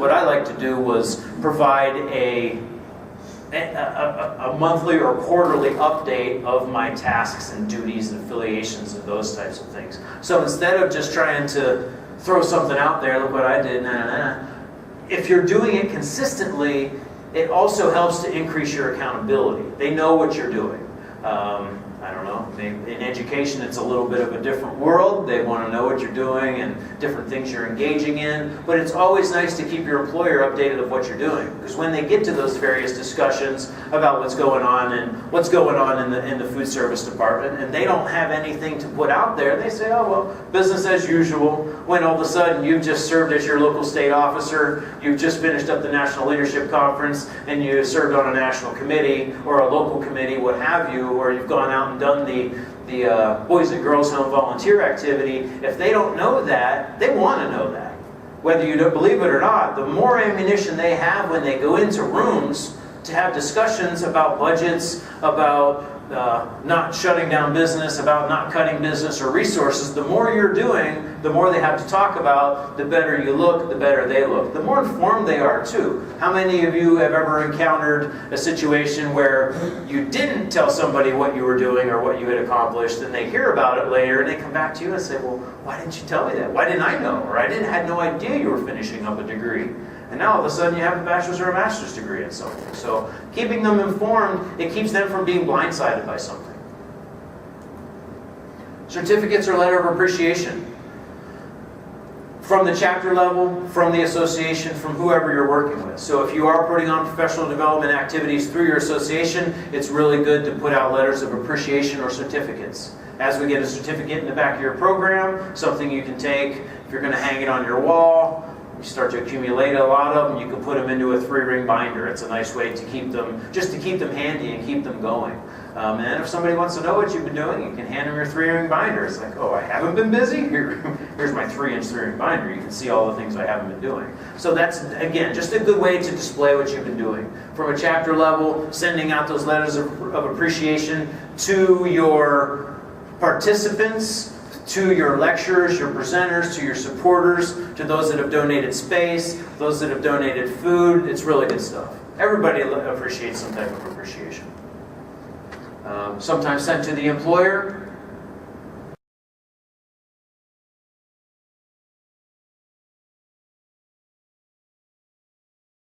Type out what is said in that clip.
what I like to do was provide a monthly or quarterly update of my tasks and duties and affiliations and those types of things. So instead of just trying to throw something out there, look what I did, if you're doing it consistently, it also helps to increase your accountability. They know what you're doing. I don't know, in education it's a little bit of a different world. They want to know what you're doing and different things you're engaging in. But it's always nice to keep your employer updated of what you're doing. Because when they get to those various discussions about what's going on in the food service department, and they don't have anything to put out there, they say, oh, well, business as usual. When all of a sudden you've just served as your local state officer, you've just finished up the National Leadership Conference, and you served on a national committee or a local committee, what have you, or you've gone out and done the Boys and Girls Home volunteer activity. If they don't know that, they want to know that. Whether you don't believe it or not, the more ammunition they have when they go into rooms to have discussions about budgets, about not shutting down business, about not cutting business or resources, the more you're doing, the more they have to talk about, the better you look, the better they look. The more informed they are, too. How many of you have ever encountered a situation where you didn't tell somebody what you were doing or what you had accomplished, and they hear about it later, and they come back to you and say, well, why didn't you tell me that? Why didn't I know? Or I had no idea you were finishing up a degree. And now all of a sudden you have a bachelor's or a master's degree in something. So keeping them informed, it keeps them from being blindsided by something. Certificates or letter of appreciation. From the chapter level, from the association, from whoever you're working with. So if you are putting on professional development activities through your association, it's really good to put out letters of appreciation or certificates. As we get a certificate in the back of your program, something you can take, if you're going to hang it on your wall, you start to accumulate a lot of them, you can put them into a 3-ring binder. It's a nice way to keep them, just to keep them handy and keep them going. And if somebody wants to know what you've been doing, you can hand them your 3-ring binder. It's like, oh, I haven't been busy? Here's my 3-inch 3-ring binder. You can see all the things I haven't been doing. So that's, again, just a good way to display what you've been doing. From a chapter level, sending out those letters of appreciation to your participants, to your lecturers, your presenters, to your supporters, to those that have donated space, those that have donated food. It's really good stuff. Everybody appreciates some type of appreciation. Sometimes sent to the employer.